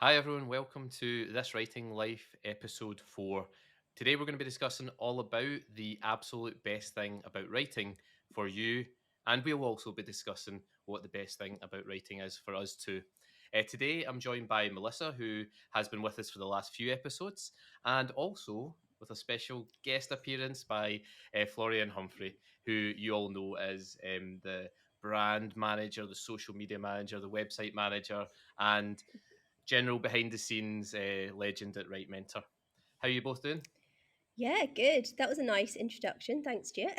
Hi, everyone. Welcome to This Writing Life, episode 4. Today, we're going to be discussing all about the absolute best thing about writing for you, and we'll also be discussing what the best thing about writing is for us too. Today, I'm joined by Melissa, who has been with us for the last few episodes, and also with a special guest appearance by Florianne Humphrey, who you all know as the brand manager, the social media manager, the website manager, and general behind the scenes legend at Write Mentor. How are you both doing? Yeah, good. That was a nice introduction. Thanks, Stuart.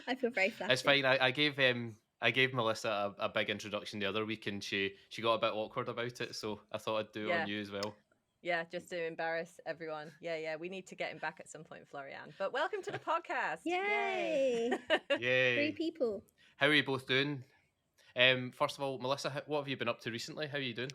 I feel very It's flattered. fine. I gave Melissa a big introduction the other week, and she got a bit awkward about it, so I thought I'd do it on Yeah, you as well. yeah, just to embarrass everyone. Yeah, we need to get him back at some point, Florianne. But welcome to the podcast. Yay. Yay! Three Yay! people. How are you both doing? First of all, Melissa, what have you been up to recently? How are you doing?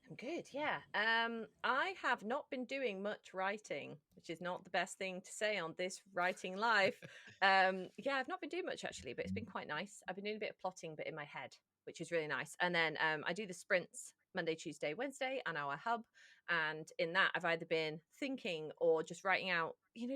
I'm good, yeah. I have not been doing much writing, which is not the best thing to say on this writing life. Yeah, I've not been doing much actually, but it's been quite nice. I've been doing a bit of plotting, but in my head, which is really nice. And then I do the sprints Monday, Tuesday, Wednesday on our hub. And in that, I've either been thinking or just writing out,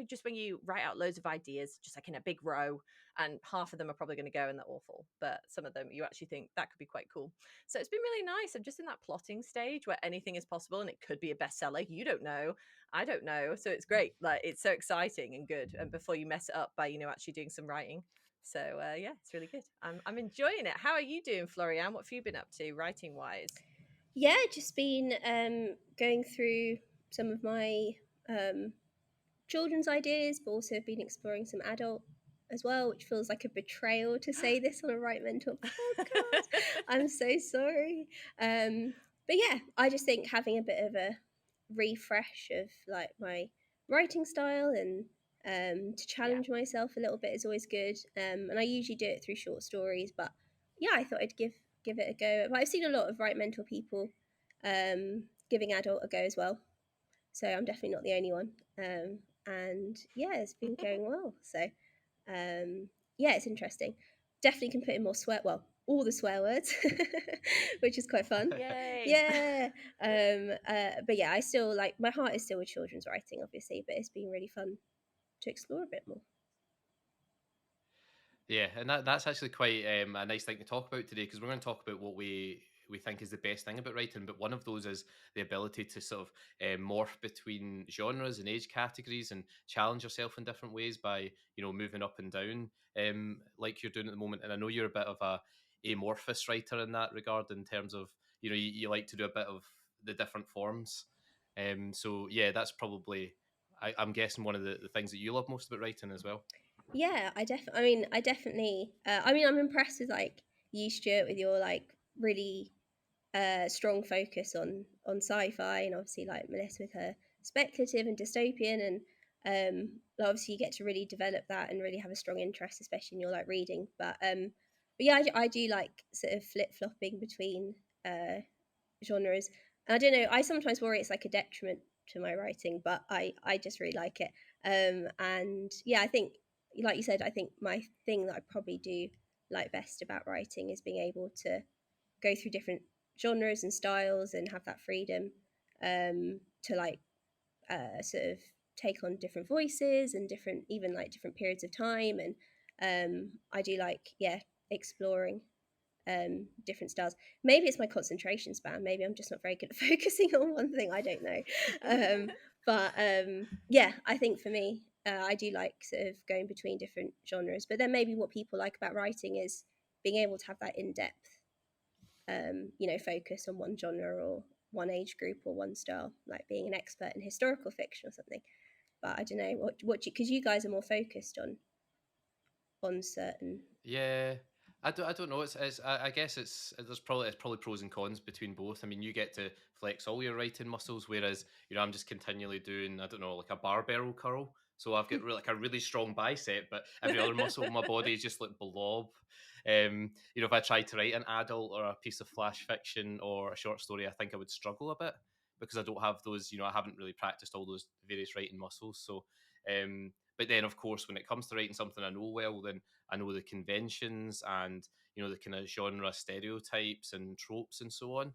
just when you write out loads of ideas, just like in a big row, and half of them are probably going to go and they're awful, but some of them you actually think that could be quite cool. So it's been really nice. I'm just in that plotting stage where anything is possible and it could be a bestseller. You don't know. I don't know. So it's great. Like it's so exciting and good. And before you mess it up by, actually doing some writing. So yeah, it's really good. I'm enjoying it. How are you doing, Florianne? What have you been up to writing wise? Yeah, just been going through some of my children's ideas, but also been exploring some adult as well, which feels like a betrayal to say this on a Write Mentor podcast. I'm so sorry. But yeah, I just think having a bit of a refresh of like my writing style and to challenge myself a little bit is always good. And I usually do it through short stories, but yeah, I thought I'd give it a go. But I've seen a lot of Write Mentor people giving adult a go as well, so I'm definitely not the only one. And yeah, it's been going well. So yeah, it's interesting. Definitely can put in more swear. Well, all the swear words, which is quite fun. Yay. Yeah. But yeah, I still like my heart is still with children's writing, obviously, but it's been really fun to explore a bit more. Yeah, and that's actually quite a nice thing to talk about today, because we're going to talk about what we think is the best thing about writing. But one of those is the ability to sort of morph between genres and age categories and challenge yourself in different ways by moving up and down, like you're doing at the moment. And I know you're a bit of a amorphous writer in that regard, in terms of you like to do a bit of the different forms. So yeah, that's probably I'm guessing one of the things that you love most about writing as well. Yeah, I definitely. I'm impressed with like you, Stuart, with your like really strong focus on sci-fi, and obviously like Melissa with her speculative and dystopian, and obviously you get to really develop that and really have a strong interest, especially in your like reading. But yeah, I do like sort of flip flopping between genres. And I don't know. I sometimes worry it's like a detriment to my writing, but I just really like it. And yeah, I think, like you said, I think my thing that I probably do like best about writing is being able to go through different genres and styles and have that freedom to like sort of take on different voices and different, even like different periods of time. And I do like, yeah, exploring different styles. Maybe it's my concentration span. Maybe I'm just not very good at focusing on one thing. I don't know. But yeah, I think for me, I do like sort of going between different genres. But then maybe what people like about writing is being able to have that in depth, focus on one genre or one age group or one style, like being an expert in historical fiction or something. But I don't know what you, because you guys are more focused on certain. Yeah, I don't know. I guess it's probably pros and cons between both. I mean, you get to flex all your writing muscles, whereas I'm just continually doing, I don't know, like a barbell curl. So I've got like a really strong bicep, but every other muscle in my body is just like blob. If I tried to write an adult or a piece of flash fiction or a short story, I think I would struggle a bit because I don't have those. I haven't really practiced all those various writing muscles. So, but then of course, when it comes to writing something I know well, then I know the conventions and the kind of genre stereotypes and tropes and so on.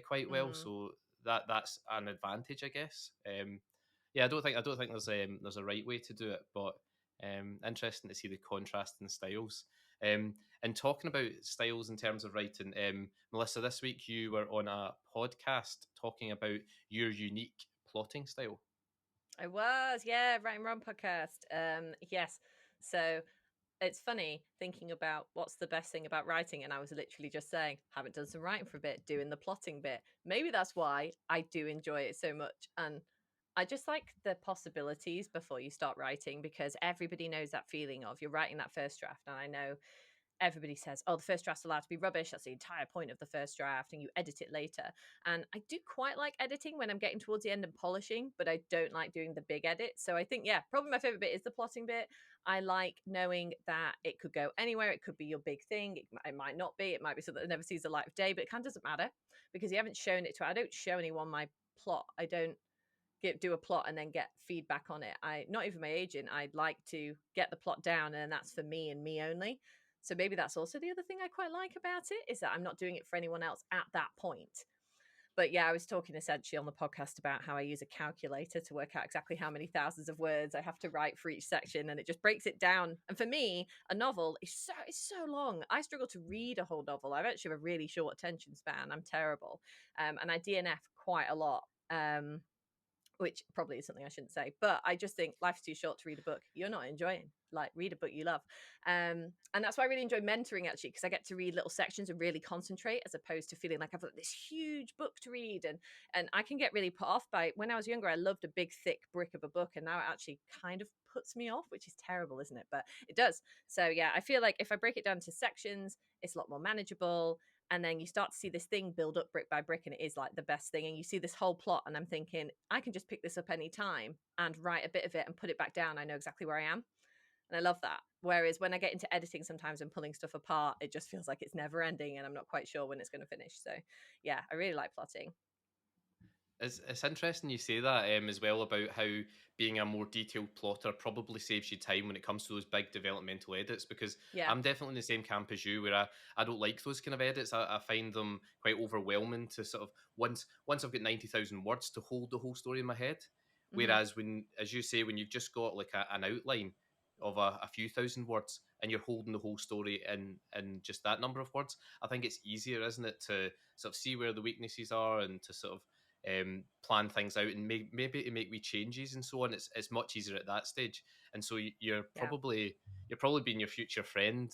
quite well. So that's an advantage, I guess. Yeah, I don't think there's a right way to do it, but interesting to see the contrast in styles. And talking about styles in terms of writing, Melissa, this week you were on a podcast talking about your unique plotting style. I was, yeah, Writing Wrong podcast. Yes. So it's funny thinking about what's the best thing about writing, and I was literally just saying, haven't done some writing for a bit, doing the plotting bit. Maybe that's why I do enjoy it so much. And I just like the possibilities before you start writing, because everybody knows that feeling of you're writing that first draft. And I know everybody says, oh, the first draft's allowed to be rubbish. That's the entire point of the first draft, and you edit it later. And I do quite like editing when I'm getting towards the end and polishing, but I don't like doing the big edit. So I think, yeah, probably my favorite bit is the plotting bit. I like knowing that it could go anywhere. It could be your big thing. It might not be. It might be something that never sees the light of day, but it kind of doesn't matter because you haven't shown it to. I don't show anyone my plot. I don't do a plot and then get feedback on it. Not even my agent. I'd like to get the plot down, and that's for me and me only. So maybe that's also the other thing I quite like about it, is that I'm not doing it for anyone else at that point. But yeah, I was talking essentially on the podcast about how I use a calculator to work out exactly how many thousands of words I have to write for each section, and it just breaks it down. And for me, a novel is so long. I struggle to read a whole novel. I've actually have a really short attention span. I'm terrible, and I DNF quite a lot. Which probably is something I shouldn't say, but I just think life's too short to read a book you're not enjoying. Like, read a book you love. And that's why I really enjoy mentoring, actually, because I get to read little sections and really concentrate, as opposed to feeling like I've got this huge book to read. And I can get really put off by, when I was younger, I loved a big thick brick of a book, and now it actually kind of puts me off, which is terrible, isn't it? But it does. So yeah, I feel like if I break it down to sections, it's a lot more manageable. And then you start to see this thing build up brick by brick, and it is like the best thing. And you see this whole plot, and I'm thinking, I can just pick this up any time and write a bit of it and put it back down. I know exactly where I am, and I love that. Whereas when I get into editing sometimes and pulling stuff apart, it just feels like it's never ending, and I'm not quite sure when it's going to finish. So yeah, I really like plotting. It's interesting you say that as well, about how being a more detailed plotter probably saves you time when it comes to those big developmental edits, because Yeah. I'm definitely in the same camp as you, where I don't like those kind of edits. I find them quite overwhelming to sort of, once I've got 90,000 words to hold the whole story in my head. Whereas when, as you say, when you've just got like an outline of a few thousand words and you're holding the whole story in just that number of words, I think it's easier, isn't it, to sort of see where the weaknesses are and to sort of plan things out and maybe to make wee changes and so on. It's much easier at that stage, and so you're probably being your future friend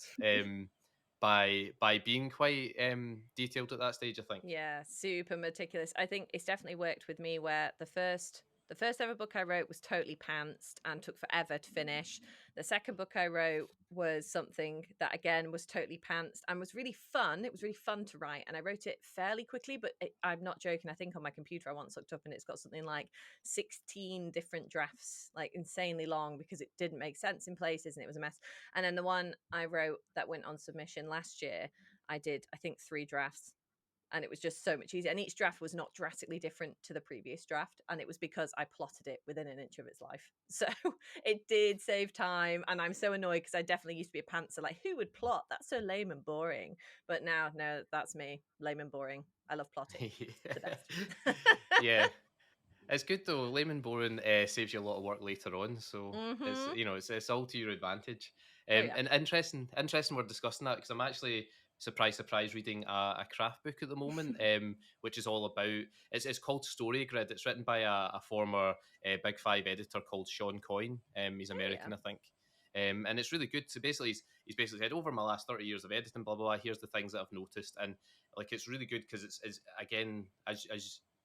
by being quite detailed at that stage, I think. Yeah, super meticulous. I think it's definitely worked with me, where the first ever book I wrote was totally pantsed and took forever to finish. The second book I wrote was something that, again, was totally pantsed and was really fun. It was really fun to write, and I wrote it fairly quickly, but I'm not joking. I think on my computer I once looked up and it's got something like 16 different drafts, like insanely long, because it didn't make sense in places and it was a mess. And then the one I wrote that went on submission last year, I did, I think, 3 drafts, and it was just so much easier. And each draft was not drastically different to the previous draft, and it was because I plotted it within an inch of its life. So it did save time, and I'm so annoyed because I definitely used to be a pantser. Like, who would plot? That's so lame and boring. But now, no, that's me. Lame and boring. I love plotting. It's the best. Yeah. It's good though. Layman boring saves you a lot of work later on, so it's all to your advantage. And interesting we're discussing that, because I'm actually surprise reading a craft book at the moment, which is all about, it's called Story Grid. It's written by a former Big Five editor called Sean Coyne. He's American, I think. And it's really good. So basically, he's basically said, over my last 30 years of editing, blah blah blah, here's the things that I've noticed, and like, it's really good because it's again, as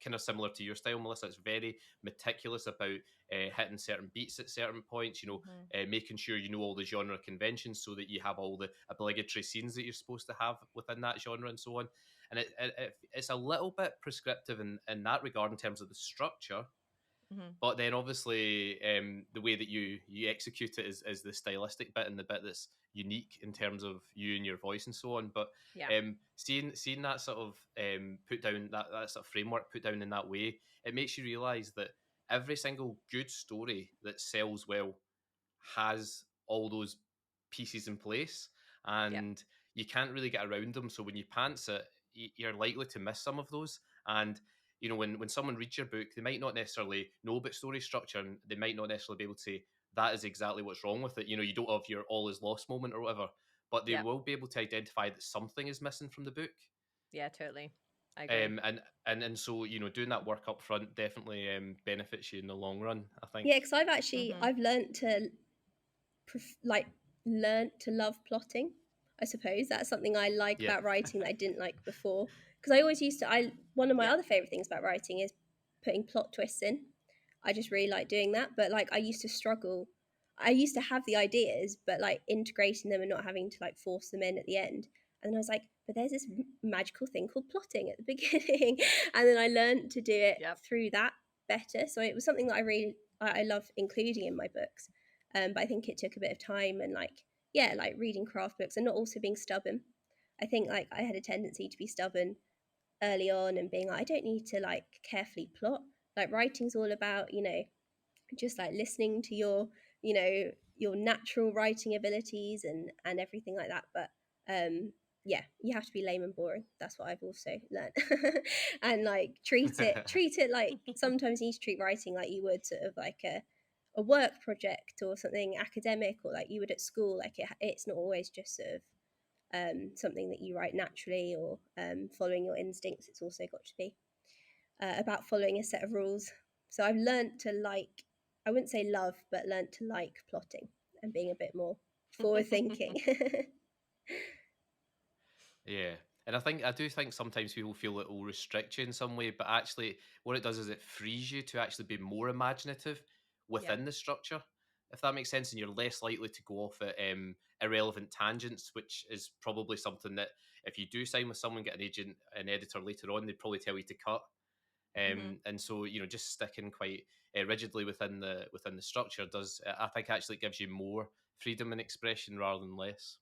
kind of similar to your style, Melissa. It's very meticulous about hitting certain beats at certain points, making sure you know all the genre conventions so that you have all the obligatory scenes that you're supposed to have within that genre and so on. And it's a little bit prescriptive in that regard in terms of the structure. But then obviously the way that you execute it is the stylistic bit, and the bit that's unique in terms of you and your voice and so on. But seeing that sort of put down, that sort of framework put down in that way, it makes you realise that every single good story that sells well has all those pieces in place, and you can't really get around them. So when you pants it, you're likely to miss some of those. And you know, when someone reads your book, they might not necessarily know about story structure, and they might not necessarily be able to say that is exactly what's wrong with it. You know, you don't have your all is lost moment or whatever, but they Yep. will be able to identify that something is missing from the book. Yeah, totally. I agree. And so, you know, doing that work up front definitely benefits you in the long run, I think. Yeah, because I've learned to like learned to love plotting. I suppose that's something I like Yeah. about writing that I didn't like before. Because I always used to. One of my Yeah. other favorite things about writing is putting plot twists in. I just really like doing that. But like I used to struggle. I used to have the ideas, but like integrating them and not having to like force them in at the end. And then I was like, but there's this magical thing called plotting at the beginning, and then I learned to do it Yep. through that better. So it was something that I love including in my books. But I think it took a bit of time and like reading craft books and not also being stubborn. I think like I had a tendency to be stubborn early on and being like, I don't need to like carefully plot. Like writing's all about, just like listening to your natural writing abilities and everything like that. But yeah, you have to be lame and boring. That's what I've also learned. And like treat it like sometimes you need to treat writing like you would sort of like a work project or something academic, or like you would at school. Like it's not always just sort of something that you write naturally or following your instincts. It's also got to be about following a set of rules. So I've learned to like, I wouldn't say love, but learned to like plotting and being a bit more forward thinking. Yeah. And I do think sometimes people feel it will restrict you in some way, but actually what it does is it frees you to actually be more imaginative Yep. within the structure, if that makes sense, and you're less likely to go off at irrelevant tangents, which is probably something that if you do sign with someone, get an agent, an editor later on, they'd probably tell you to cut. And so, you know, just sticking quite rigidly within the structure does, I think, actually gives you more freedom and expression rather than less.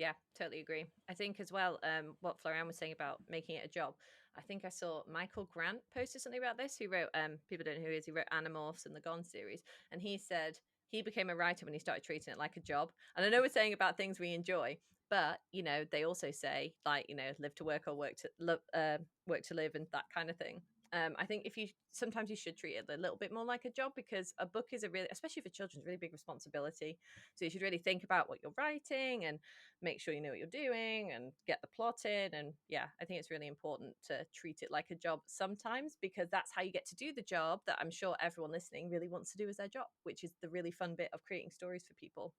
Yeah, totally agree. I think as well, what Florianne was saying about making it a job. I think I saw Michael Grant posted something about this. Who wrote, people don't know who he is. He wrote Animorphs and the Gone series, and he said he became a writer when he started treating it like a job. And I know we're saying about things we enjoy, but you know, they also say like, you know, live to work or work to live, and that kind of thing. I think if you sometimes you should treat it a little bit more like a job, because a book is a really, especially for children, a really big responsibility. So you should really think about what you're writing and make sure you know what you're doing and get the plot in. And yeah, I think it's really important to treat it like a job sometimes, because that's how you get to do the job that I'm sure everyone listening really wants to do as their job, which is the really fun bit of creating stories for people.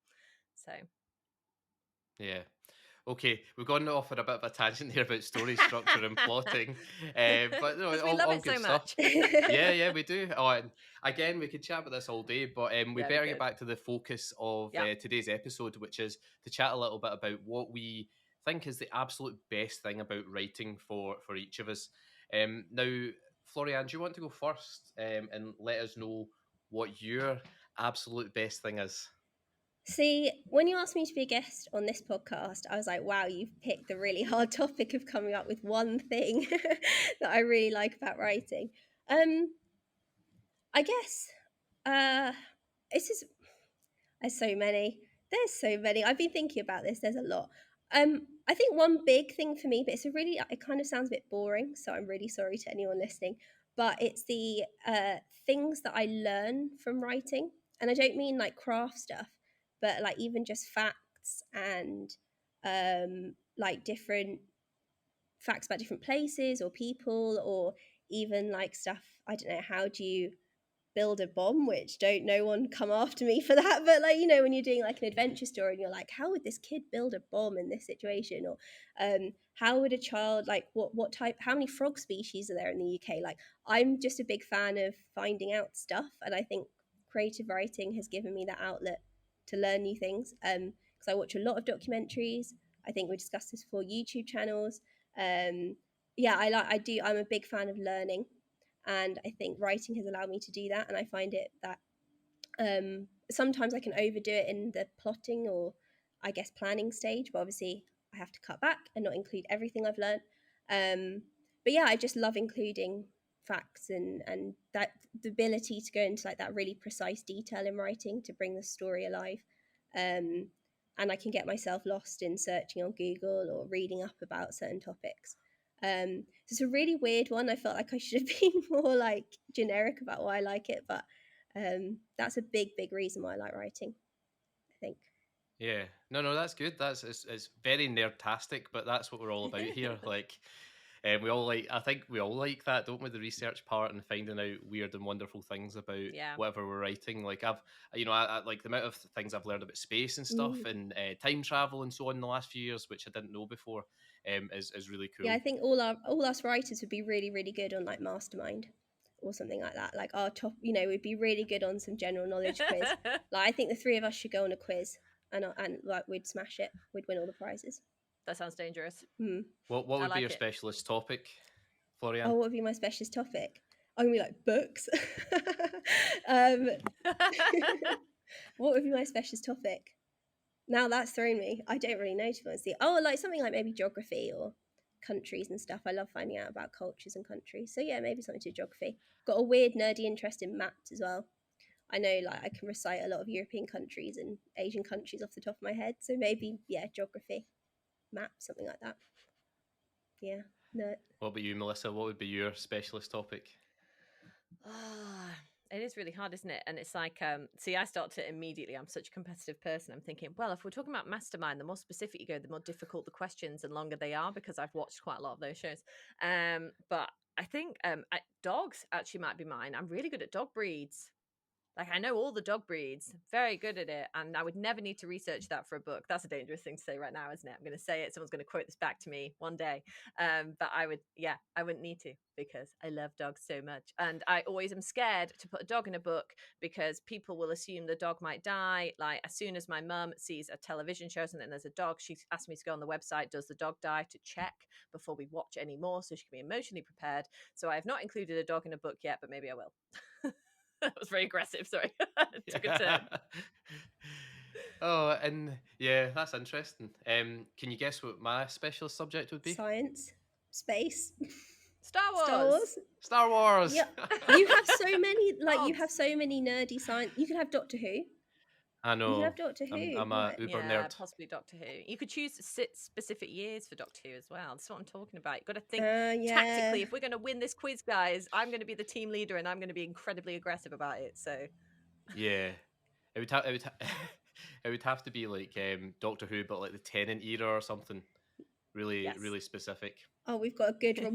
So Yeah. Okay, we've gone off on a bit of a tangent here about story structure and plotting, but no, because we love all it good so stuff. much. Yeah, we do. Oh, and again, we could chat about this all day, but we Yeah, we better get could. back to the focus of Yeah. today's episode, which is to chat a little bit about what we think is the absolute best thing about writing for each of us. Now, Florianne, do you want to go first and let us know what your absolute best thing is? See, when you asked me to be a guest on this podcast, I was like, wow, you've picked the really hard topic of coming up with one thing that I really like about writing. I guess it's just there's so many. There's so many. I've been thinking about this. There's a lot. I think one big thing for me, but it kind of sounds a bit boring, so I'm really sorry to anyone listening. But it's the things that I learn from writing, and I don't mean like craft stuff, but like even just facts and like different facts about different places or people, or even like stuff. I don't know. How do you build a bomb, which don't no one come after me for that, but like, when you're doing like an adventure story and you're like, how would this kid build a bomb in this situation, or how would a child, like what type, how many frog species are there in the UK? Like, I'm just a big fan of finding out stuff, and I think creative writing has given me that outlet to learn new things, because I watch a lot of documentaries. I think we discussed this before, YouTube channels. Yeah, I'm a big fan of learning, and I think writing has allowed me to do that. And I find it that sometimes I can overdo it in the plotting or I guess planning stage, but obviously I have to cut back and not include everything I've learned. But yeah, I just love including facts and that the ability to go into like that really precise detail in writing to bring the story alive. And I can get myself lost in searching on Google or reading up about certain topics. So it's a really weird one. I felt like I should have been more like generic about why I like it, but that's a big reason why I like writing, I think. Yeah, no, that's good. It's very nerdtastic, but that's what we're all about here. Like, we all like. I think we all like that, don't we? The research part and finding out weird and wonderful things about Yeah. whatever we're writing. Like I like the amount of things I've learned about space and stuff and time travel and so on in the last few years, which I didn't know before. Is really cool. Yeah, I think all us writers would be really good on like Mastermind or something like that. Like our top, we'd be really good on some general knowledge quiz. Like I think the three of us should go on a quiz, and like we'd smash it. We'd win all the prizes. That sounds dangerous. What would be your specialist topic, Florianne? Oh, what would be my specialist topic? I'm gonna be like books. What would be my specialist topic? Now that's thrown me. I don't really know, to be honest. Oh, like something like maybe geography or countries and stuff. I love finding out about cultures and countries. So yeah, maybe something to do with geography. Got a weird nerdy interest in maps as well. I know like I can recite a lot of European countries and Asian countries off the top of my head. So maybe, yeah, geography, maps, something like that. Yeah. No. What about you, Melissa? What would be your specialist topic? It is really hard, isn't it? And it's like, see, I start to immediately, I'm such a competitive person. I'm thinking, well, if we're talking about Mastermind, the more specific you go, the more difficult the questions and longer they are, because I've watched quite a lot of those shows. But I think dogs actually might be mine. I'm really good at dog breeds. Like, I know all the dog breeds, very good at it. And I would never need to research that for a book. That's a dangerous thing to say right now, isn't it? I'm going to say it. Someone's going to quote this back to me one day. But I wouldn't need to, because I love dogs so much. And I always am scared to put a dog in a book because people will assume the dog might die. Like, as soon as my mum sees a television show and then there's a dog, she asked me to go on the website, does the dog die, to check before we watch any more, so she can be emotionally prepared. So I have not included a dog in a book yet, but maybe I will. That was very aggressive. Sorry. Took a turn. Oh, and yeah, that's interesting. Can you guess what my specialist subject would be? Science, space, Star Wars. Star Wars. Yeah, you have so many. Like you have so many nerdy science. You could have Doctor Who. I know. You could have Doctor Who. I'm a uber nerd. Possibly Doctor Who. You could choose specific years for Doctor Who as well. That's what I'm talking about. You've got to think tactically. If we're going to win this quiz, guys, I'm going to be the team leader and I'm going to be incredibly aggressive about it. So yeah, it would have to be like Doctor Who, but like the Tennant era or something. Really specific. Oh, we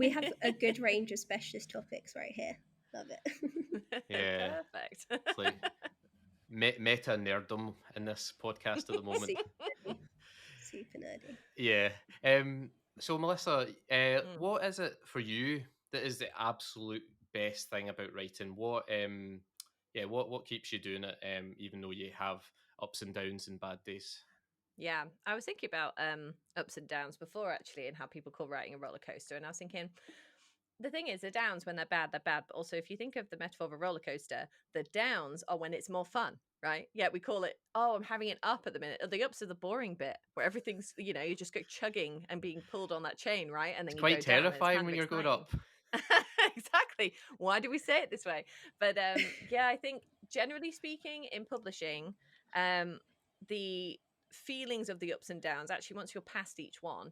have a good range of specialist topics right here. Love it. Yeah, perfect. It's like meta nerddom in this podcast at the moment. Super nerdy. Yeah. So Melissa, what is it for you that is the absolute best thing about writing? What keeps you doing it, even though you have ups and downs and bad days? Yeah, I was thinking about ups and downs before, actually, and how people call writing a roller coaster. And I was thinking, the thing is, the downs, when they're bad, they're bad. But also, if you think of the metaphor of a roller coaster, the downs are when it's more fun, right? Yeah, we call it, oh, I'm having an up at the minute. The ups are the boring bit, where everything's, you just go chugging and being pulled on that chain, right? And then it's you quite go down, terrifying when you're going up. Exactly. Why do we say it this way? But yeah, I think generally speaking, in publishing, the feelings of the ups and downs, actually, once you're past each one,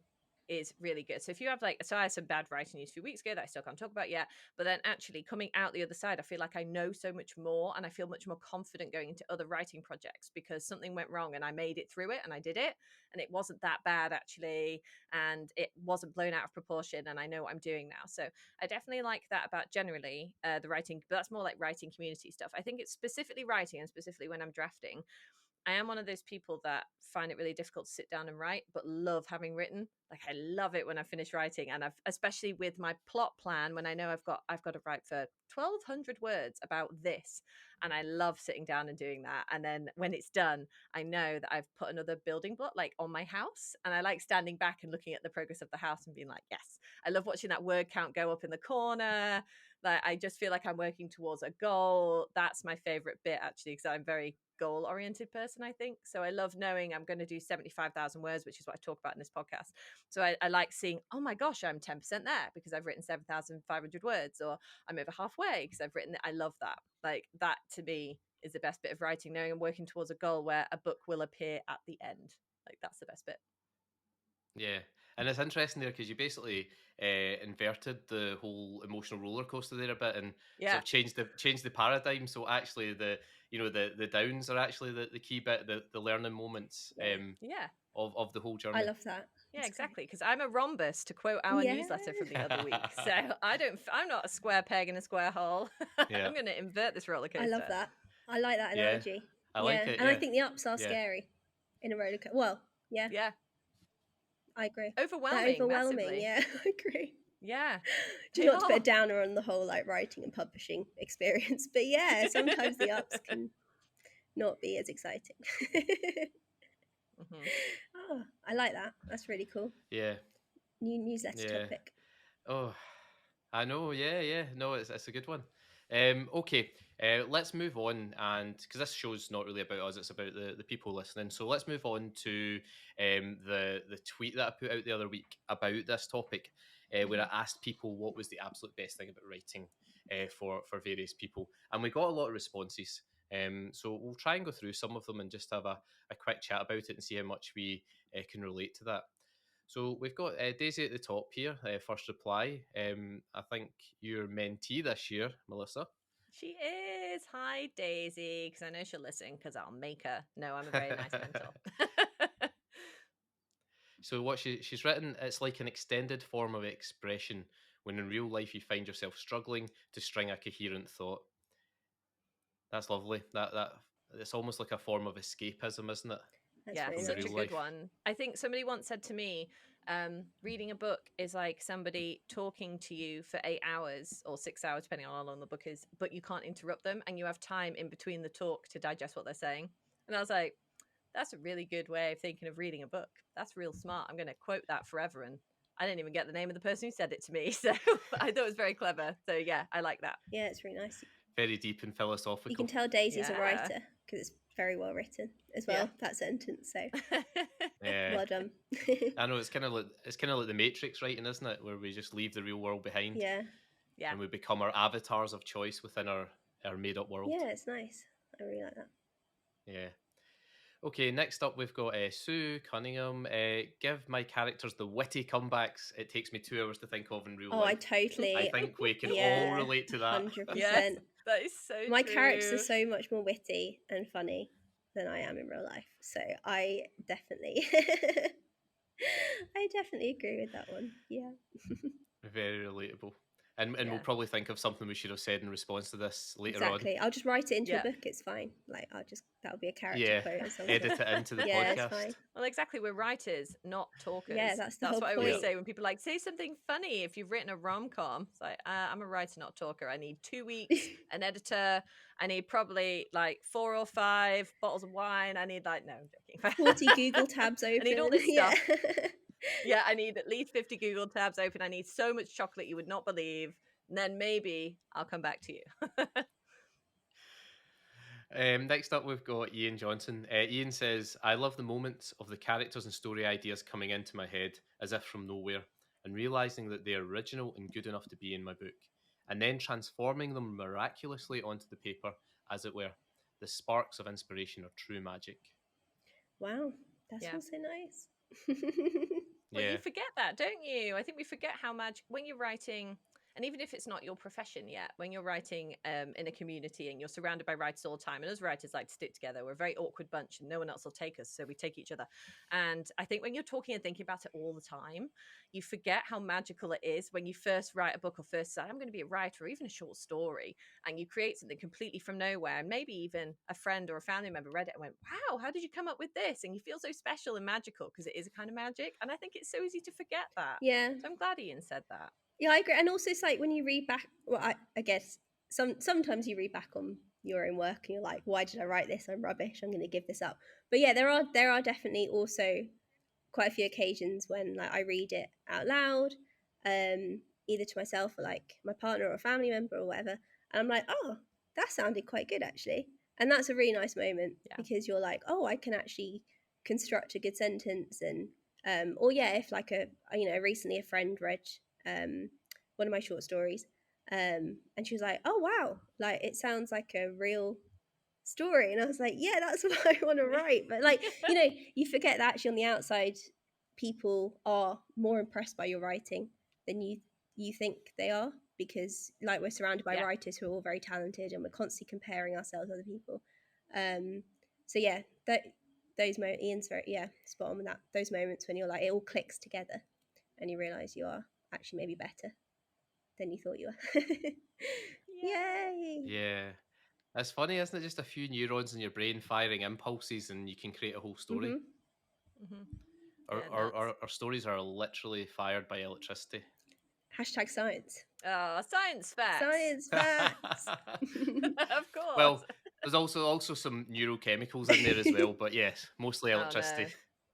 is really good. So if you have I had some bad writing news a few weeks ago that I still can't talk about yet, but then actually coming out the other side, I feel like I know so much more and I feel much more confident going into other writing projects because something went wrong and I made it through it and I did it and it wasn't that bad actually, and it wasn't blown out of proportion, and I know what I'm doing now. So I definitely like that about generally the writing, but that's more like writing community stuff. I think it's specifically writing, and specifically when I'm drafting, I am one of those people that find it really difficult to sit down and write, but love having written. Like, I love it when I finish writing, and especially with my plot plan, when I know I've got to write for 1,200 words about this, and I love sitting down and doing that. And then when it's done, I know that I've put another building block on my house, and I like standing back and looking at the progress of the house and being like, yes. I love watching that word count go up in the corner. Like, I just feel like I'm working towards a goal. That's my favorite bit, actually, because I'm very goal-oriented person, I think. So I love knowing I'm going to do 75,000 words, which is what I talk about in this podcast. So I like seeing, oh my gosh, I'm 10% there because I've written 7,500 words, or I'm over halfway because I've written it. I love that. Like, that to me is the best bit of writing, knowing I'm working towards a goal where a book will appear at the end. Like, that's the best bit. Yeah. And it's interesting there because you basically inverted the whole emotional roller coaster there a bit, and sort Yeah. of changed the paradigm. So actually, the downs are actually the key bit, the learning moments Yeah. of the whole journey. I love that. Yeah, That's great. exactly. Because I'm a rhombus, to quote our Yeah. newsletter from the other week. So I'm not a square peg in a square hole. Yeah. I'm going to invert this roller coaster. I love that. I like that Yeah, analogy. I like it. And I Yeah. think the ups are Yeah. scary in a roller coaster. Well, yeah, Yeah. I agree. Overwhelming. They're overwhelming. Massively. Yeah, I agree. Yeah. Not to put a downer on the whole like writing and publishing experience, but yeah, sometimes the ups can not be as exciting. Mhm. Oh, I like that. That's really cool. Yeah. New newsletter Yeah. topic. Oh, I know. Yeah. No, it's a good one. Okay, let's move on, and because this show's not really about us, it's about the people listening. So let's move on to the tweet that I put out the other week about this topic, where I asked people what was the absolute best thing about writing for various people, and we got a lot of responses. So we'll try and go through some of them and just have a quick chat about it and see how much we can relate to that. So we've got Daisy at the top here, first reply. I think your mentee this year, Melissa. She is. Hi, Daisy. Because I know she'll listen because I'll make her. No, I'm a very nice mentor. So what she's written, it's like an extended form of expression when in real life you find yourself struggling to string a coherent thought. That's lovely. That it's almost like a form of escapism, isn't it? That's Yeah, really such nice. a good one. I think somebody once said to me, reading a book is like somebody talking to you for 8 hours or 6 hours, depending on how long the book is, but you can't interrupt them and you have time in between the talk to digest what they're saying. And I was like, that's a really good way of thinking of reading a book. That's real smart. I'm going to quote that forever. And I didn't even get the name of the person who said it to me. So I thought it was very clever. So yeah, I like that. Yeah, it's really nice. Very deep and philosophical. You can tell Daisy's a Yeah. writer because it's very well written as well. That sentence. So Yeah. well done. I know it's kind of like the Matrix writing, isn't it? Where we just leave the real world behind. Yeah. Yeah. And we become our avatars of choice within our made up world. Yeah, it's nice. I really like that. Yeah. Okay, next up we've got Sue Cunningham. Give my characters the witty comebacks it takes me 2 hours to think of in real life. I totally. I think we can Yeah, all relate to that. 100%. Yes, that is so My true. characters are so much more witty and funny than I am in real life. So I definitely agree with that one. Yeah. Very relatable. And Yeah. we'll probably think of something we should have said in response to this later Exactly. I'll just write it into Yeah. a book. It's fine. Like that'll be a character Yeah. quote or on. something. Edit it into the Yeah, it's podcast. fine. Well, exactly. We're writers, not talkers. Yeah, that's the whole what I always point. say when people are like, say something funny if you've written a rom-com. It's like, I'm a writer, not a talker. I need 2 weeks, an editor. I need probably like 4 or 5 bottles of wine. I need no, I'm joking. 40 Google tabs open. I need all this Yeah. stuff. Yeah, I need at least 50 Google tabs open. I need so much chocolate you would not believe. And then maybe I'll come back to you. Next up, we've got Ian Johnson. Ian says, I love the moments of the characters and story ideas coming into my head as if from nowhere and realising that they're original and good enough to be in my book, and then transforming them miraculously onto the paper, as it were. The sparks of inspiration are true magic. Wow, that's Yeah. also nice. Well, Yeah. you forget that, don't you? I think we forget how much when you're writing, and even if it's not your profession yet, when you're writing in a community and you're surrounded by writers all the time, and us writers like to stick together, we're a very awkward bunch and no one else will take us, so we take each other. And I think when you're talking and thinking about it all the time, you forget how magical it is when you first write a book or first say, I'm going to be a writer, or even a short story, and you create something completely from nowhere, and maybe even a friend or a family member read it and went, wow, how did you come up with this? And you feel so special and magical because it is a kind of magic. And I think it's so easy to forget that. Yeah. So I'm glad Ian said that. Yeah, I agree. And also it's like when you read back, well, I guess sometimes you read back on your own work and you're like, why did I write this? I'm rubbish. I'm going to give this up. But yeah, there are definitely also quite a few occasions when like I read it out loud, either to myself or like my partner or a family member or whatever. And I'm like, oh, that sounded quite good actually. And that's a really nice moment because you're like, oh, I can actually construct a good sentence. And or yeah, if like recently a friend read one of my short stories, and she was like, oh wow, like it sounds like a real story. And I was like, yeah, that's what I want to write. But like, you forget that actually on the outside people are more impressed by your writing than you think they are, because like we're surrounded by writers who are all very talented and we're constantly comparing ourselves to other people. So yeah, those moments, Ian's very spot on with that. Those moments when you're like, it all clicks together and you realize you are actually maybe better than you thought you were. Yay! Yeah. It's funny, isn't it? Just a few neurons in your brain firing impulses and you can create a whole story. Our stories are literally fired by electricity. Hashtag science. Oh, science facts. Science facts. Of course. Well, there's also some neurochemicals in there as well, but yes, mostly electricity. Oh, no.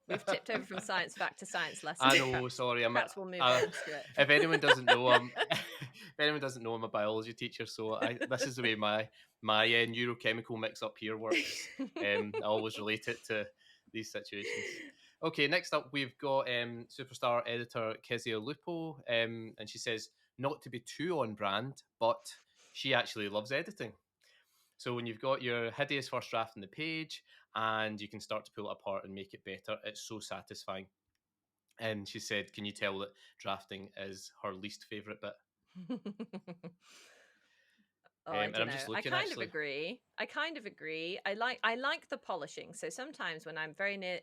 We've tipped over from science fact to science lesson. I know, sorry. Perhaps we'll move on, Stuart. If anyone doesn't know, I'm a biology teacher, so this is the way my neurochemical mix-up here works. I always relate it to these situations. Okay, next up we've got superstar editor Kezia Lupo, and she says, not to be too on brand, but she actually loves editing. So when you've got your hideous first draft on the page and you can start to pull it apart and make it better, it's so satisfying. And she said, can you tell that drafting is her least favourite bit? I don't know. I kind of agree. I like the polishing. So sometimes when I'm very near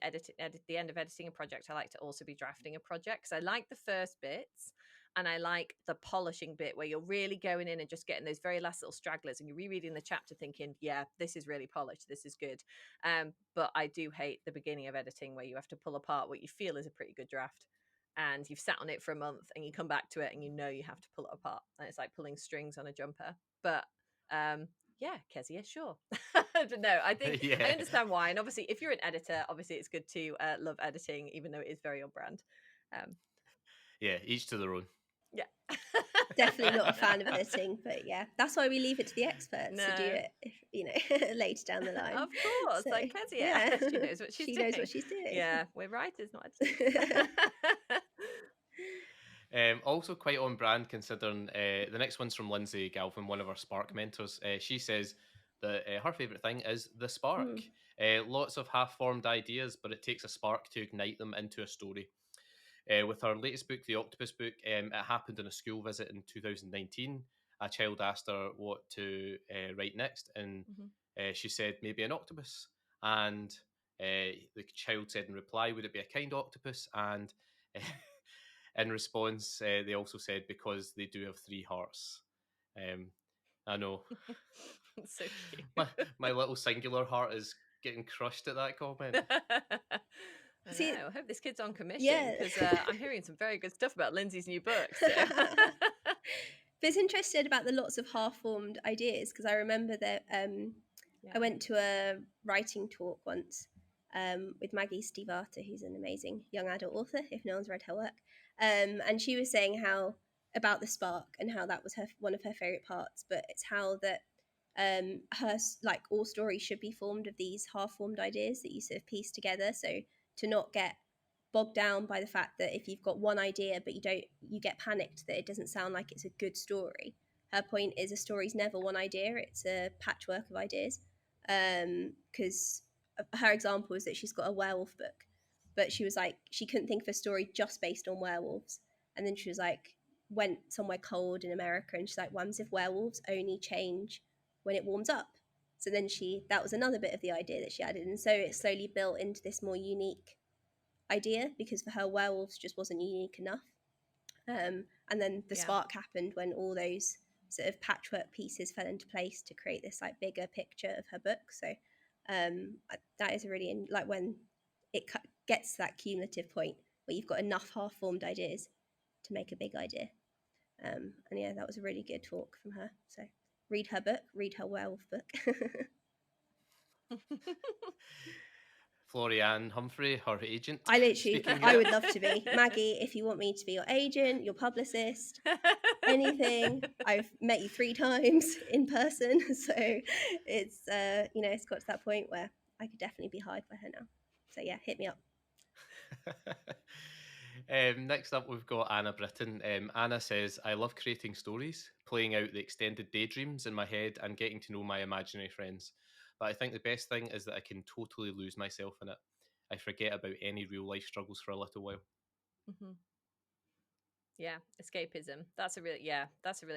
the end of editing a project, I like to also be drafting a project, because I like the first bits. And I like the polishing bit where you're really going in and just getting those very last little stragglers, and you're rereading the chapter thinking, yeah, this is really polished. This is good. But I do hate the beginning of editing where you have to pull apart what you feel is a pretty good draft. And you've sat on it for a month and you come back to it and you know you have to pull it apart. And it's like pulling strings on a jumper. But yeah, Kezia, sure. But no, I think I understand why. And obviously, if you're an editor, obviously it's good to love editing, even though it is very on brand. Yeah, each to their own. Yeah. Definitely not a fan of editing, but yeah, that's why we leave it to the experts to do it, if, later down the line. Of course, so, like Kezia, she knows what she's doing. Knows what she's doing. Yeah, we're writers, not editors. Also quite on brand, considering the next one's from Lindsay Galvin, one of our Spark mentors. She says that her favourite thing is the spark. Lots of half-formed ideas, but it takes a spark to ignite them into a story. With her latest book, The Octopus Book, it happened on a school visit in 2019. A child asked her what to write next, and she said maybe an octopus. And the child said in reply, would it be a kind octopus? And in response, they also said, because they do have 3 hearts. I know. So cute. My little singular heart is getting crushed at that comment. I hope this kid's on commission, because I'm hearing some very good stuff about Lindsay's new book. So. But it's interesting about the lots of half-formed ideas, because I remember that I went to a writing talk once with Maggie Stivata, who's an amazing young adult author, if no one's read her work. And she was saying how about the spark and how that was one of her favourite parts, but it's how that her, like, all stories should be formed of these half-formed ideas that you sort of piece together, so to not get bogged down by the fact that if you've got one idea but you get panicked that it doesn't sound like it's a good story. Her point is a story's never one idea, it's a patchwork of ideas. Because her example is that she's got a werewolf book, but she was like, she couldn't think of a story just based on werewolves. And then she was like, went somewhere cold in America, and she's like, what if werewolves only change when it warms up? So then that was another bit of the idea that she added. And so it slowly built into this more unique idea, because for her, werewolves just wasn't unique enough. And then the spark happened when all those sort of patchwork pieces fell into place to create this like bigger picture of her book. So that is really, like, when it gets to that cumulative point where you've got enough half-formed ideas to make a big idea. And yeah, that was a really good talk from her. So read her book, read her werewolf book. Florianne Humphrey, her agent. I would love to be. Maggie, if you want me to be your agent, your publicist, anything. I've met you 3 times in person. So it's, it's got to that point where I could definitely be hired by her now. So yeah, hit me up. Next up, we've got Anna Britton. Anna says, I love creating stories, playing out the extended daydreams in my head and getting to know my imaginary friends. But I think the best thing is that I can totally lose myself in it. I forget about any real life struggles for a little while. Mm-hmm. Yeah, escapism. That's a really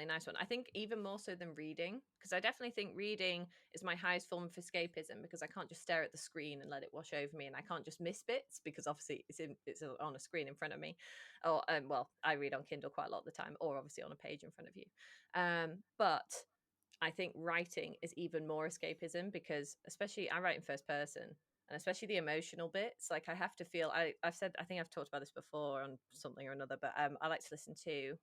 nice one. I think even more so than reading, because I definitely think reading is my highest form of escapism, because I can't just stare at the screen and let it wash over me, and I can't just miss bits because obviously it's on a screen in front of me. Or well, I read on Kindle quite a lot of the time, or obviously on a page in front of you. But I think writing is even more escapism, because especially I write in first person, and especially the emotional bits. Like I have to feel. I've said, I think I've talked about this before on something or another, but I like to listen to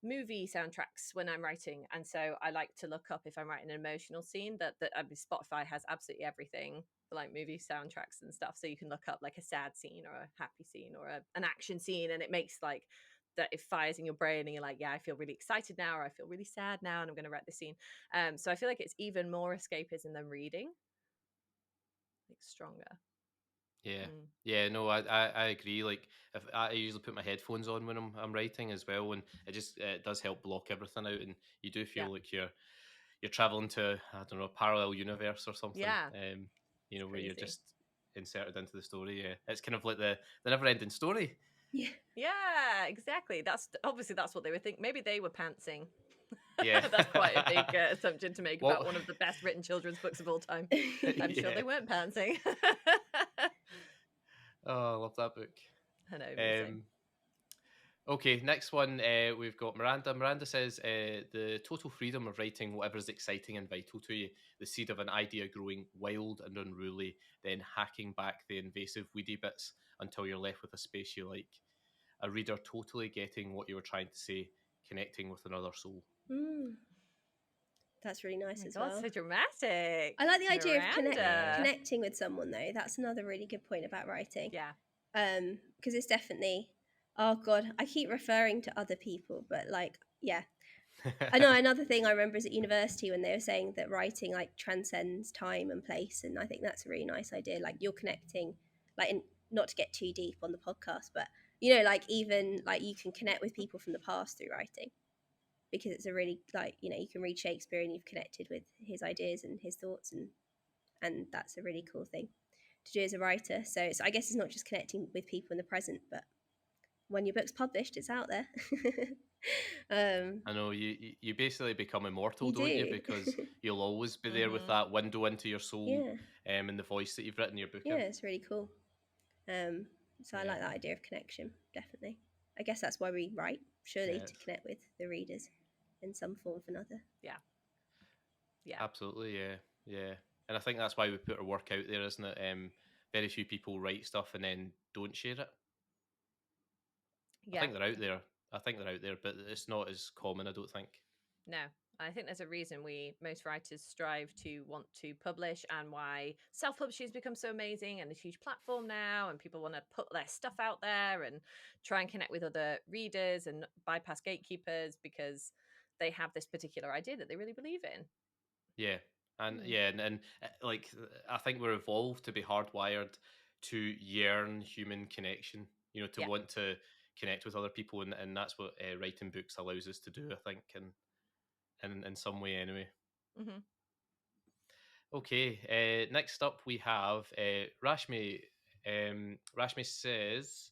movie soundtracks when I'm writing, and so I like to look up if I'm writing an emotional scene. That I mean, Spotify has absolutely everything for like movie soundtracks and stuff, so you can look up like a sad scene or a happy scene or an action scene, and it makes like that it fires in your brain, and you're like, yeah, I feel really excited now, or I feel really sad now, and I'm going to write this scene. So I feel like it's even more escapism than reading, like stronger. Yeah. Yeah, no, I agree. Like, if I usually put my headphones on when I'm writing as well, and it does help block everything out, and you do Yeah. feel like you're traveling to, I don't know, a parallel universe or something. Yeah. You know, where you're Crazy. just inserted into the story. Yeah, it's kind of like the never-ending story. Yeah. Yeah, exactly. That's obviously that's what they were thinking. Maybe they were pantsing. Yeah. That's quite a big assumption to make Well- about one of the best written children's books of all time. I'm sure Yeah. they weren't pantsing. Oh, I love that book. I know, me same. Okay, next one, we've got Miranda. Miranda says, the total freedom of writing whatever is exciting and vital to you, the seed of an idea growing wild and unruly, then hacking back the invasive weedy bits until you're left with a space you like. A reader totally getting what you were trying to say, connecting with another soul. That's really nice Oh my as God, well. so dramatic. I like the idea of Miranda. connecting with someone, though. That's another really good point about writing. Yeah. Because it's definitely, oh God, I keep referring to other people, but like, yeah. I know another thing I remember is at university when they were saying that writing like transcends time and place, and I think that's a really nice idea. Like you're connecting, like, and not to get too deep on the podcast, but you know, like even like you can connect with people from the past through writing, because it's a really like, you know, you can read Shakespeare and you've connected with his ideas and his thoughts, and that's a really cool thing to do as a writer. So I guess it's not just connecting with people in the present, but when your book's published, it's out there. I know you basically become immortal, You don't you? do. Because you'll always be there with that window into your soul, Yeah. and the voice that you've written your book Yeah, in. it's really cool. So I like that idea of connection, definitely. I guess that's why we write, surely, Yeah. to connect with the readers in some form or another. Yeah. Yeah. Absolutely, yeah. And I think that's why we put our work out there, isn't it? Very few people write stuff and then don't share it. Yeah. I think they're out there, but it's not as common, I don't think. No, I think there's a reason most writers strive to want to publish, and why self-publishing has become so amazing and a huge platform now, and people want to put their stuff out there and try and connect with other readers and bypass gatekeepers, because they have this particular idea that they really believe in. Yeah, and like I think we're evolved to be hardwired to yearn human connection. You know, to want to connect with other people, and that's what writing books allows us to do. I think, and in some way, anyway. Mm-hmm. Okay, next up we have Rashmi. Rashmi says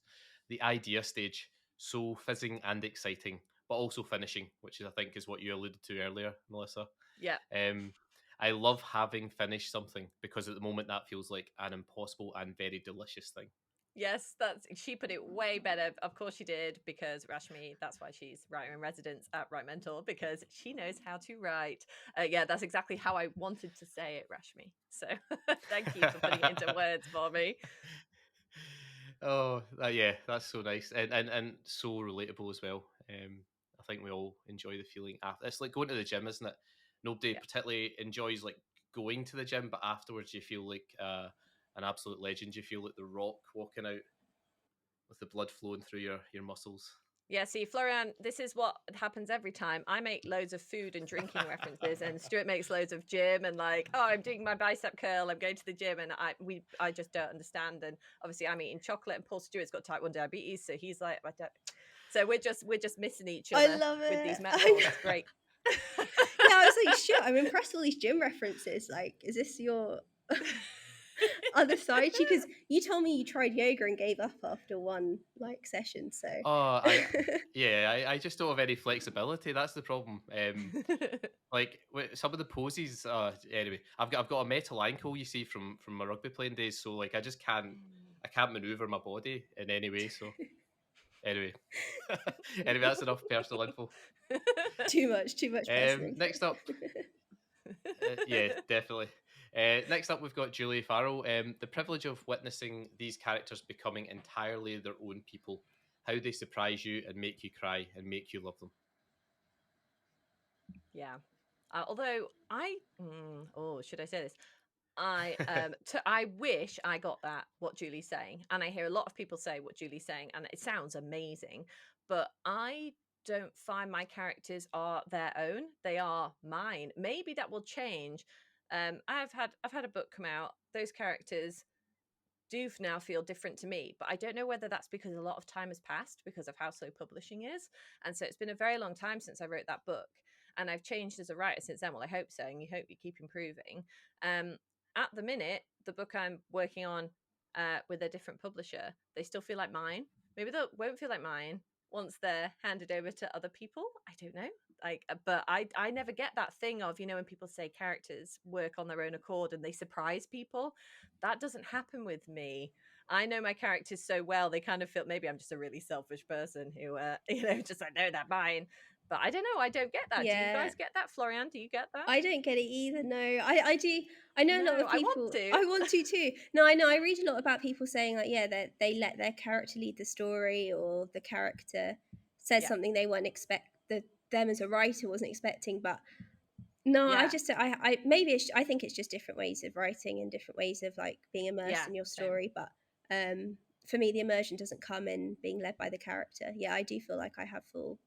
the idea stage, so fizzing and exciting, but also finishing, which is, I think, is what you alluded to earlier, Melissa. Yeah. I love having finished something, because at the moment that feels like an impossible and very delicious thing. Yes, she put it way better. Of course she did, because Rashmi, that's why she's writer in residence at Write Mentor, because she knows how to write. Yeah, that's exactly how I wanted to say it, Rashmi. So thank you for putting it into words for me. Oh, yeah, that's so nice, and so relatable as well. I think we all enjoy the feeling after. It's like going to the gym, isn't it? Nobody particularly enjoys like going to the gym, but afterwards you feel like an absolute legend. You feel like the Rock walking out with the blood flowing through your muscles. Yeah, see, Florianne, this is what happens every time. I make loads of food and drinking references, and Stuart makes loads of gym and like, oh, I'm doing my bicep curl, I'm going to the gym, and I just don't understand. And obviously, I'm eating chocolate, and Paul Stewart's got type 1 diabetes, so he's like, I don't. So we're just missing each other. I love it With these metaphors. It's great. Yeah, I was like, shit, I'm impressed with all these gym references. Like, is this your... other side to you? Because you told me you tried yoga and gave up after one like session. So Oh, I just don't have any flexibility. That's the problem. Like some of the poses. Anyway, I've got a metal ankle. You see from my rugby playing days. So like I just can't maneuver my body in any way. So anyway, anyway, that's enough personal info. too much personally. Next up, yeah, definitely. Next up, we've got Julie Farrow. The privilege of witnessing these characters becoming entirely their own people, how they surprise you and make you cry and make you love them. Yeah. Although should I say this? I wish I got that what Julie's saying, and I hear a lot of people say what Julie's saying, and it sounds amazing, but I don't find my characters are their own. They are mine. Maybe that will change. I've had a book come out. Those characters do now feel different to me, but I don't know whether that's because a lot of time has passed because of how slow publishing is, and so it's been a very long time since I wrote that book, and I've changed as a writer since then. Well, I hope so, and you hope you keep improving. At the minute, the book I'm working on with a different publisher, they still feel like mine. Maybe they won't feel like mine once they're handed over to other people. I don't know. But I never get that thing of, when people say characters work on their own accord and they surprise people. That doesn't happen with me. I know my characters so well, they kind of feel, maybe I'm just a really selfish person who just I know they're mine. But I don't know, I don't get that. Yeah. Do you guys get that? Florianne, do you get that? I don't get it either. No, I do. I know a lot of people. I want to too. No, I know. I read a lot about people saying like, yeah, that they let their character lead the story, or the character says something they weren't them as a writer wasn't expecting. But no, I think it's just different ways of writing and different ways of like being immersed in your story. Same. But for me, the immersion doesn't come in being led by the character. Yeah, I do feel like I have full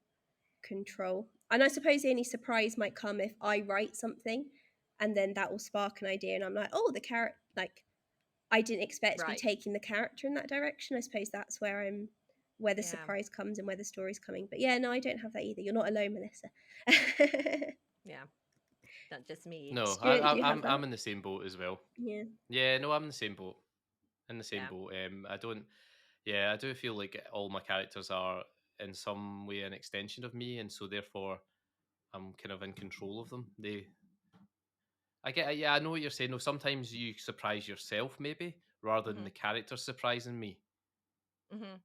control, and I suppose the only surprise might come if I write something and then that will spark an idea and I'm like, oh, the character, like I didn't expect to be taking the character in that direction. I suppose that's where the surprise comes and where the story's coming. But yeah, no, I don't have that either. You're not alone, Melissa. Yeah, not just me. No, Stuart, I'm in the same boat as well. Yeah, no, I'm in the same boat. Boat. I do feel like all my characters are in some way an extension of me, and so therefore I'm kind of in control of them. I know what you're saying. No, sometimes you surprise yourself maybe rather than the characters surprising me. Mm-hmm.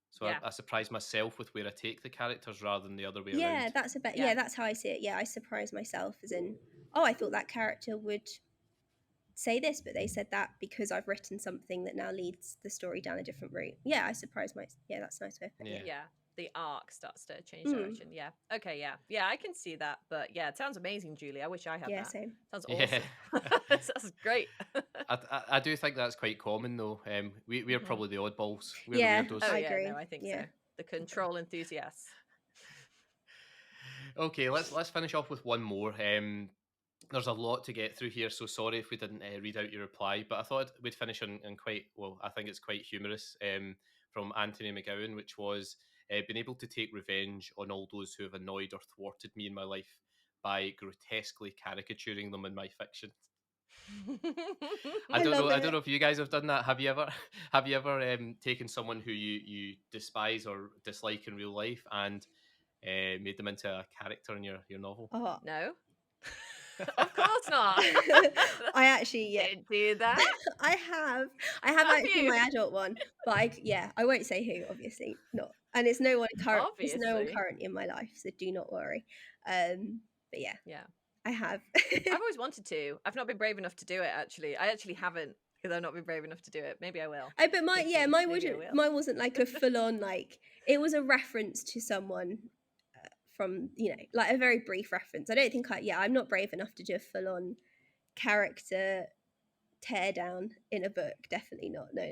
So I surprise myself with where I take the characters rather than the other way around. Yeah, that's a bit. Yeah, that's how I see it. Yeah, I surprise myself as in, oh, I thought that character would say this, but they said that because I've written something that now leads the story down a different route. Yeah, I surprise myself. Yeah, that's a nice way. Yeah, the arc starts to change direction. Yeah. Okay. Yeah, I can see that. But yeah, it sounds amazing, Julie. I wish I had that. Yeah, same. Sounds awesome. Sounds great. I do think that's quite common though. We're probably the oddballs. We're the weirdos. I agree. No, I think so. The control enthusiasts. Okay, let's finish off with one more. There's a lot to get through here, so sorry if we didn't read out your reply, but I thought we'd finish on quite, well, I think it's quite humorous, from Anthony McGowan, which was, been able to take revenge on all those who have annoyed or thwarted me in my life by grotesquely caricaturing them in my fiction. I don't know if you guys have done that. Have you ever taken someone who you despise or dislike in real life and made them into a character in your novel? Oh. No. Of course not. I actually didn't do that. I have actually my adult one, but I won't say who, obviously not, and it's no one current. It's no one current in my life, so do not worry. But yeah, I have. I've always wanted to. I've not been brave enough to do it. Actually, I actually haven't because I've not been brave enough to do it. Maybe I will. But mine wasn't like a full on like. It was a reference to someone. From like a very brief reference. I don't think I'm not brave enough to do a full-on character tear down in a book. Definitely not. No.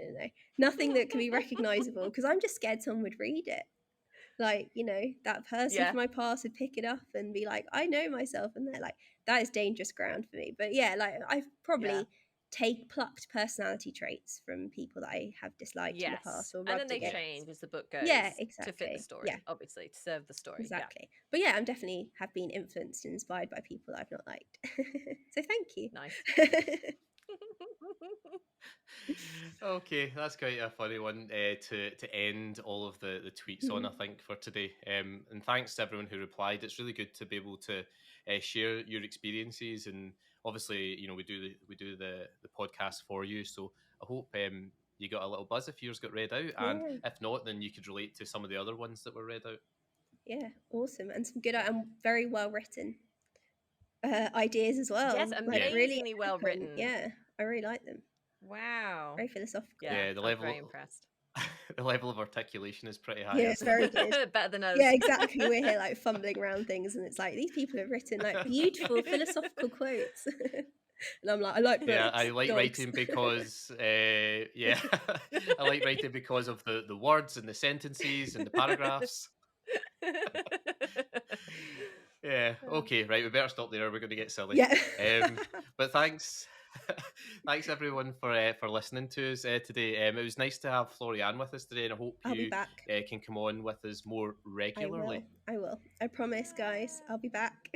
Nothing that can be recognizable because I'm just scared someone would read it. Like, that person from my past would pick it up and be like, I know myself, and they're like, that is dangerous ground for me. But yeah, like I've probably plucked personality traits from people that I have disliked in the past, or and then they change as the book goes. Exactly. To fit the story, obviously, to serve the story. Exactly. But yeah, I'm definitely have been influenced and inspired by people that I've not liked. So thank you. Nice. Okay, that's quite a funny one to end all of the tweets on, I think, for today. And thanks to everyone who replied. It's really good to be able to share your experiences, and obviously, we do the podcast for you. So I hope you got a little buzz if yours got read out, and Yeah. if not, then you could relate to some of the other ones that were read out. Yeah, awesome, and some good and very well written ideas as well. Yes, amazingly well written. Yeah, I really like them. Wow. Very philosophical. Yeah, I was very impressed. The level of articulation is pretty high. Yeah, it's very good. Better than us. Yeah, exactly. We're here like fumbling around things, and it's like these people have written like beautiful philosophical quotes. And I'm like, I like books. Yeah, I like dogs. writing because I like writing because of the words and the sentences and the paragraphs. Yeah. Okay. Right. We better stop there. We're going to get silly. Yeah. But thanks, thanks everyone for listening to us today. It was nice to have Florianne with us today, and I hope I'll you be back. Can come on with us more regularly. I will. I promise, guys. I'll be back.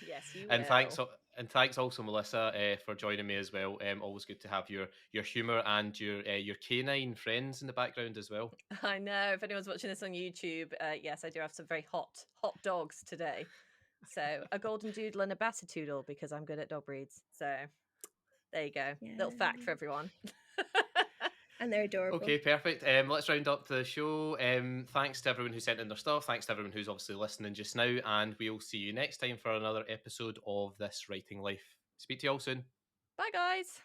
Yes, you and will. Thanks also, Melissa, for joining me as well. Always good to have your humour and your canine friends in the background as well. I know. If anyone's watching this on YouTube, yes, I do have some very hot dogs today. So a golden doodle and a bassatoodle, because I'm good at dog breeds. So there you go. Yeah. Little fact for everyone. And they're adorable. Okay, perfect. Let's round up the show. Thanks to everyone who sent in their stuff. Thanks to everyone who's obviously listening just now. And we'll see you next time for another episode of This Writing Life. Speak to you all soon. Bye, guys.